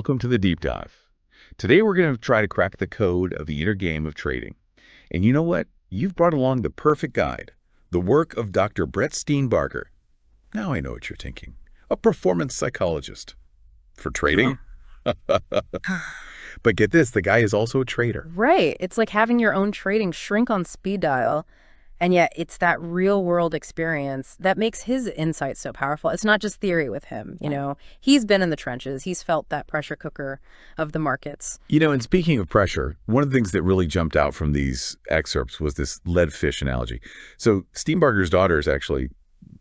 welcome to the deep dive. Today we're going to try to crack the code of the inner game of trading. And you know what? You've brought along the perfect guide, the work of Dr. Brett Steenbarger. Now I know what you're thinking. A performance psychologist. For trading? But get this, the guy is also a trader. Right. It's like having your own trading shrink on speed dial. And yet it's that real world experience that makes his insights so powerful. It's not just theory with him, you know. He's been in the trenches. He's felt that pressure cooker of the markets. You know, and speaking of pressure, one of the things that really jumped out from these excerpts was this lead fish analogy. So Steenbarger's daughter is actually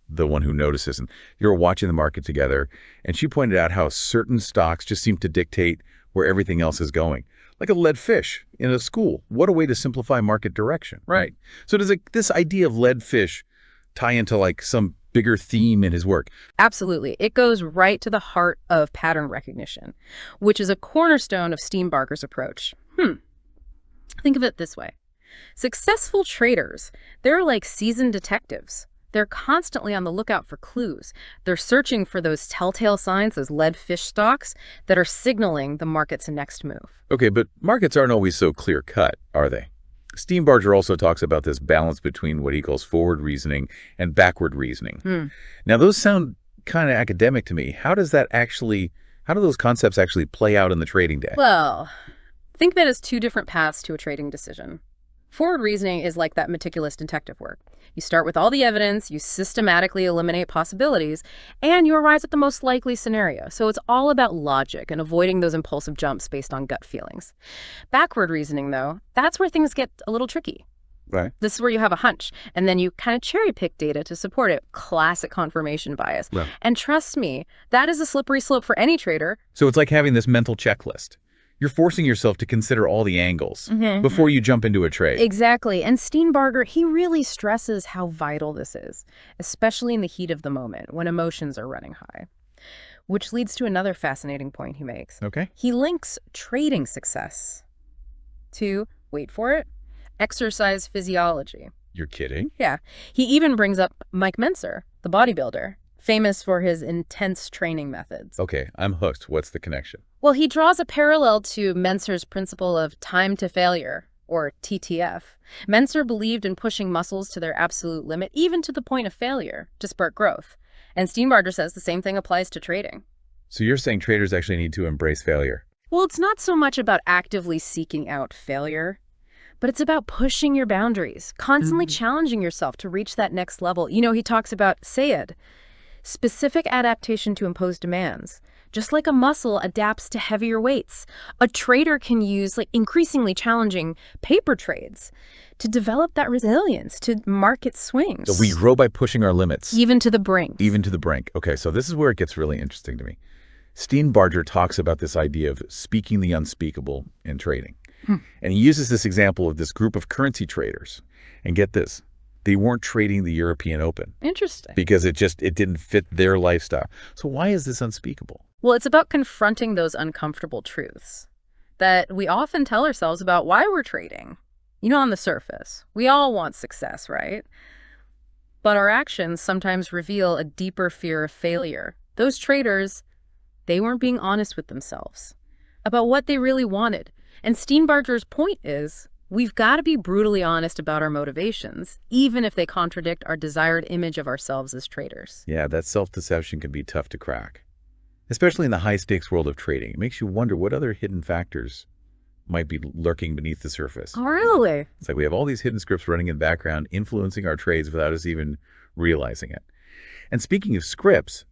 the one who notices, and you were watching the market together, and she pointed out how certain stocks just seem to dictate where everything else is going. Like a lead fish in a school. What a way to simplify market direction, right? So does this idea of lead fish tie into like some bigger theme in his work? Absolutely. It goes right to the heart of pattern recognition, which is a cornerstone of Steenbarger's approach. Think of it this way. Successful traders, they're like seasoned detectives. They're constantly on the lookout for clues. They're searching for those telltale signs, those lead fish stocks, that are signaling the market's next move. Okay, but markets aren't always so clear-cut, are they? Steenbarger also talks about this balance between what he calls forward reasoning and backward reasoning. Now, those sound kind of academic to me. How do those concepts actually play out in the trading day? Well, think of it as two different paths to a trading decision. Forward reasoning is like that meticulous detective work. You start with all the evidence, you systematically eliminate possibilities, and you arrive at the most likely scenario. So it's all about logic and avoiding those impulsive jumps based on gut feelings. Backward reasoning, though, that's where things get a little tricky. Right. This is where you have a hunch, and then you kind of cherry pick data to support it. Classic confirmation bias. Right. And trust me, that is a slippery slope for any trader. So it's like having this mental checklist. You're forcing yourself to consider all the angles before you jump into a trade. Exactly. And Steenbarger, he really stresses how vital this is, especially in the heat of the moment when emotions are running high. Which leads to another fascinating point he makes. Okay. He links trading success to, wait for it, exercise physiology. You're kidding? Yeah. He even brings up Mike Mentzer, the bodybuilder, famous for his intense training methods. Okay, I'm hooked. What's the connection? Well, he draws a parallel to Mentzer's principle of time to failure, or TTF. Mentzer believed in pushing muscles to their absolute limit, even to the point of failure, to spurt growth. And Steenbarger says the same thing applies to trading. So you're saying traders actually need to embrace failure? Well, it's not so much about actively seeking out failure, but it's about pushing your boundaries, constantly challenging yourself to reach that next level. You know, he talks about SAID, specific adaptation to impose demands. Just like a muscle adapts to heavier weights, a trader can use like increasingly challenging paper trades to develop that resilience to market swings. So we grow by pushing our limits. Even to the brink. Even to the brink. Okay, so this is where it gets really interesting to me. Steenbarger talks about this idea of speaking the unspeakable in trading. And he uses this example of this group of currency traders. And get this. They weren't trading the European Open. Interesting. Because it didn't fit their lifestyle. So why is this unspeakable? Well, it's about confronting those uncomfortable truths that we often tell ourselves about why we're trading. You know, on the surface, we all want success, right? But our actions sometimes reveal a deeper fear of failure. Those traders, they weren't being honest with themselves about what they really wanted. And Steenbarger's point is, we've got to be brutally honest about our motivations, even if they contradict our desired image of ourselves as traders. Yeah, that self-deception can be tough to crack, especially in the high-stakes world of trading. It makes you wonder what other hidden factors might be lurking beneath the surface. Oh, really? It's like we have all these hidden scripts running in the background, influencing our trades without us even realizing it. And speaking of scripts,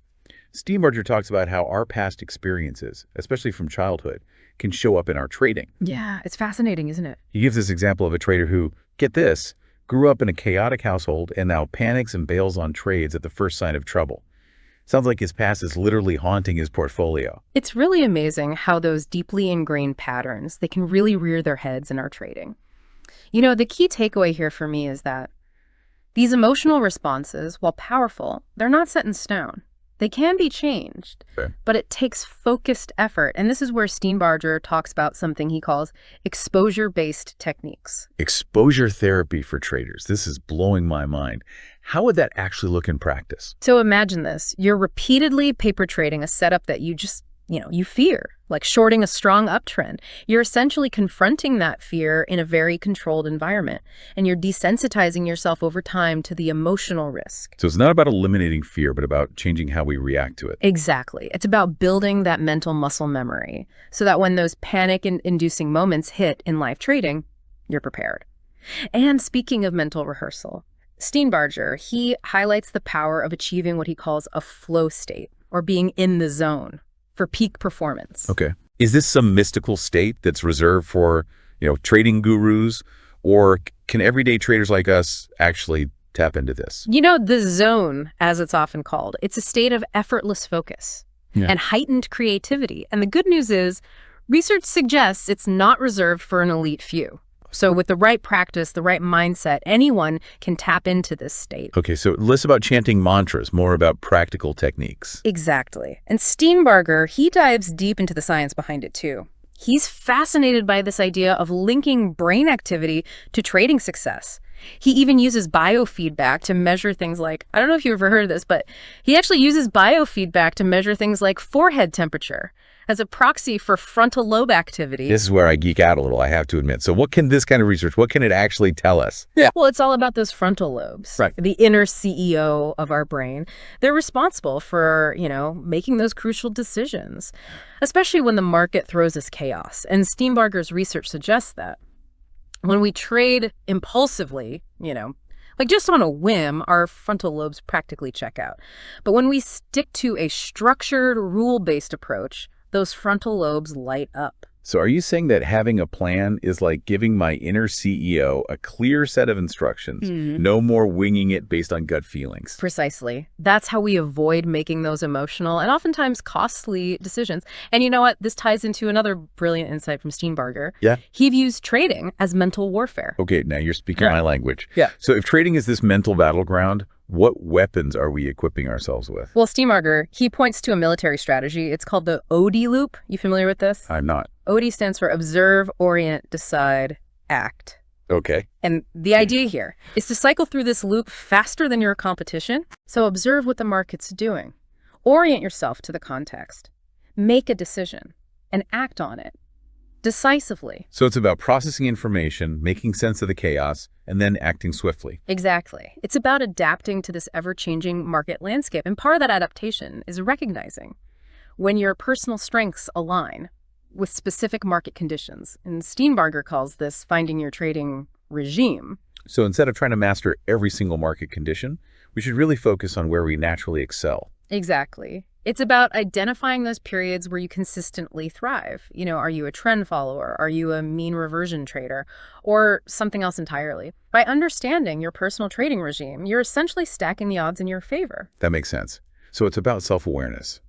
Steenbarger talks about how our past experiences, especially from childhood, can show up in our trading. Yeah, it's fascinating, isn't it? He gives this example of a trader who, get this, grew up in a chaotic household and now panics and bails on trades at the first sign of trouble. Sounds like his past is literally haunting his portfolio. It's really amazing how those deeply ingrained patterns, they can really rear their heads in our trading. You know, the key takeaway here for me is that these emotional responses, while powerful, they're not set in stone. They can be changed, but it takes focused effort. And this is where Steenbarger talks about something he calls exposure-based techniques. Exposure therapy for traders. This is blowing my mind. How would that actually look in practice? So imagine this. You're repeatedly paper trading a setup that you just you fear, like shorting a strong uptrend. You're essentially confronting that fear in a very controlled environment, and you're desensitizing yourself over time to the emotional risk. So it's not about eliminating fear, but about changing how we react to it. Exactly. It's about building that mental muscle memory so that when those panic-inducing moments hit in live trading, you're prepared. And speaking of mental rehearsal, Steenbarger, he highlights the power of achieving what he calls a flow state, or being in the zone, for peak performance. Okay. Is this some mystical state that's reserved for, trading gurus, or can everyday traders like us actually tap into this? The zone, as it's often called, it's a state of effortless focus and heightened creativity. And the good news is, research suggests it's not reserved for an elite few. So with the right practice, the right mindset, anyone can tap into this state. Okay, so less about chanting mantras, more about practical techniques. Exactly. And Steenbarger, he dives deep into the science behind it too. He's fascinated by this idea of linking brain activity to trading success. He even uses biofeedback to measure things like, I don't know if you've ever heard of this, but he actually uses biofeedback to measure things like forehead temperature as a proxy for frontal lobe activity. This is where I geek out a little, I have to admit. So what can this kind of research, what can it actually tell us? Yeah. Well, it's all about those frontal lobes, right? The inner CEO of our brain. They're responsible for, making those crucial decisions, especially when the market throws us chaos. And Steenbarger's research suggests that when we trade impulsively, like just on a whim, our frontal lobes practically check out. But when we stick to a structured, rule-based approach, those frontal lobes light up. So are you saying that having a plan is like giving my inner CEO a clear set of instructions, no more winging it based on gut feelings? Precisely. That's how we avoid making those emotional and oftentimes costly decisions. And you know what? This ties into another brilliant insight from Steenbarger. Yeah. He views trading as mental warfare. Okay, now you're speaking my language. Yeah. So if trading is this mental battleground, what weapons are we equipping ourselves with? Well, Steenbarger, he points to a military strategy. It's called the OODA loop. You familiar with this? I'm not. OODA stands for Observe, Orient, Decide, Act. Okay. And the idea here is to cycle through this loop faster than your competition. So observe what the market's doing. Orient yourself to the context. Make a decision and act on it decisively. So it's about processing information, making sense of the chaos, and then acting swiftly. Exactly. It's about adapting to this ever-changing market landscape. And part of that adaptation is recognizing when your personal strengths align with specific market conditions. And Steenbarger calls this finding your trading regime. So instead of trying to master every single market condition, we should really focus on where we naturally excel. Exactly. It's about identifying those periods where you consistently thrive. Are you a trend follower? Are you a mean reversion trader? Or something else entirely? By understanding your personal trading regime, you're essentially stacking the odds in your favor. That makes sense. So it's about self-awareness.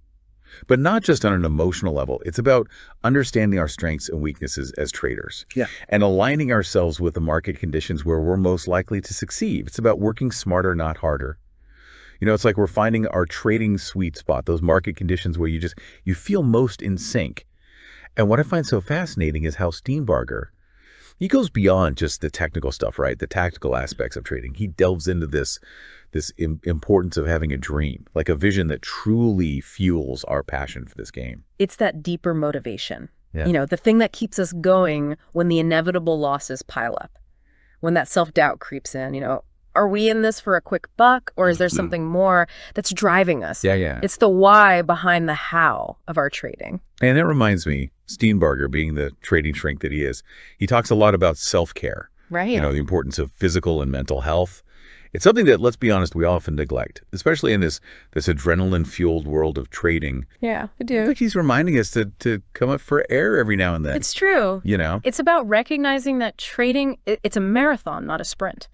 But not just on an emotional level. It's about understanding our strengths and weaknesses as traders. And aligning ourselves with the market conditions where we're most likely to succeed. It's about working smarter, not harder. It's like we're finding our trading sweet spot, those market conditions where you feel most in sync. And what I find so fascinating is how Steenbarger, he goes beyond just the technical stuff, right? The tactical aspects of trading. He delves into this importance of having a dream, like a vision that truly fuels our passion for this game. It's that deeper motivation. Yeah. The thing that keeps us going when the inevitable losses pile up, when that self-doubt creeps in, are we in this for a quick buck, or is there something more that's driving us? Yeah. It's the why behind the how of our trading. And that reminds me, Steenbarger, being the trading shrink that he is, he talks a lot about self-care. Right. The importance of physical and mental health. It's something that, let's be honest, we often neglect, especially in this adrenaline-fueled world of trading. Yeah, I do. He's reminding us to come up for air every now and then. It's true. It's about recognizing that trading, it's a marathon, not a sprint.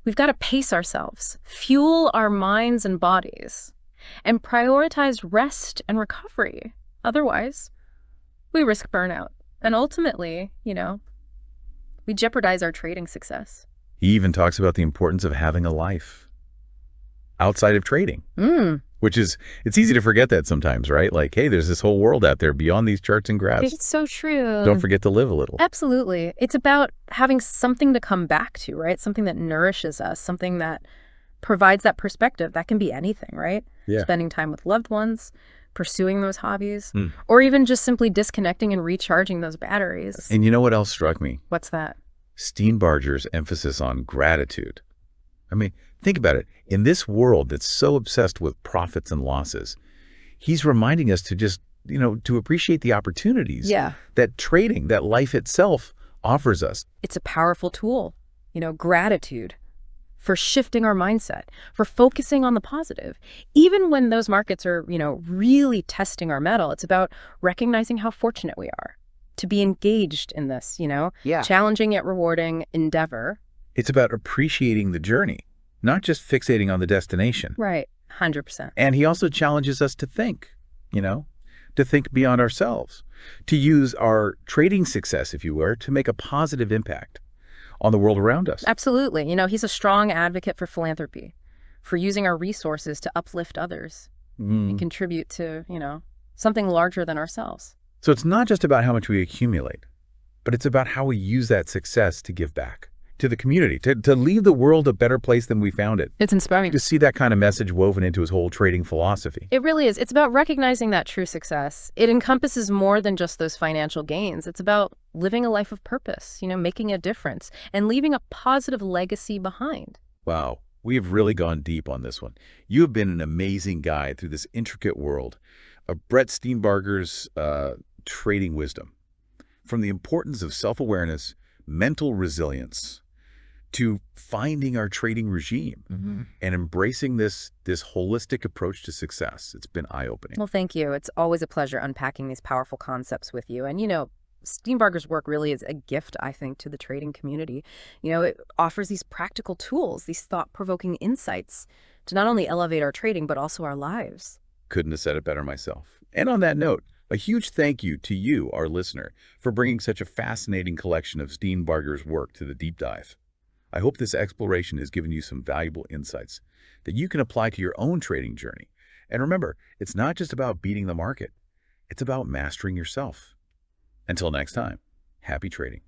We've got to pace ourselves, fuel our minds and bodies, and prioritize rest and recovery. Otherwise, we risk burnout. And ultimately, we jeopardize our trading success. He even talks about the importance of having a life outside of trading, which is, it's easy to forget that sometimes, right? Like, hey, there's this whole world out there beyond these charts and graphs. It's so true. Don't forget to live a little. Absolutely. It's about having something to come back to, right? Something that nourishes us, something that provides that perspective. That can be anything, right? Yeah. Spending time with loved ones, pursuing those hobbies, Hmm. or even just simply disconnecting and recharging those batteries. And you know what else struck me? What's that? Steenbarger's emphasis on gratitude. I mean, think about it. In this world that's so obsessed with profits and losses, he's reminding us to just, to appreciate the opportunities Yeah. that trading, that life itself offers us. It's a powerful tool, gratitude for shifting our mindset, for focusing on the positive. Even when those markets are, really testing our mettle, it's about recognizing how fortunate we are to be engaged in this, Yeah. challenging yet rewarding endeavor. It's about appreciating the journey, not just fixating on the destination. Right. 100%. And he also challenges us to think, to think beyond ourselves, to use our trading success, if you were, to make a positive impact on the world around us. Absolutely. He's a strong advocate for philanthropy, for using our resources to uplift others and contribute to, something larger than ourselves. So it's not just about how much we accumulate, but it's about how we use that success to give back to the community, to leave the world a better place than we found it. It's inspiring To see that kind of message woven into his whole trading philosophy. It really is. It's about recognizing that true success. It encompasses more than just those financial gains. It's about living a life of purpose, making a difference and leaving a positive legacy behind. Wow, we have really gone deep on this one. You have been an amazing guide through this intricate world of Brett Steenbarger's trading wisdom. From the importance of self-awareness, mental resilience, to finding our trading regime and embracing this holistic approach to success. It's been eye-opening. Well, thank you. It's always a pleasure unpacking these powerful concepts with you. And, Steenbarger's work really is a gift, I think, to the trading community. It offers these practical tools, these thought-provoking insights to not only elevate our trading, but also our lives. Couldn't have said it better myself. And on that note, a huge thank you to you, our listener, for bringing such a fascinating collection of Steenbarger's work to the deep dive. I hope this exploration has given you some valuable insights that you can apply to your own trading journey. And remember, it's not just about beating the market. It's about mastering yourself. Until next time, happy trading.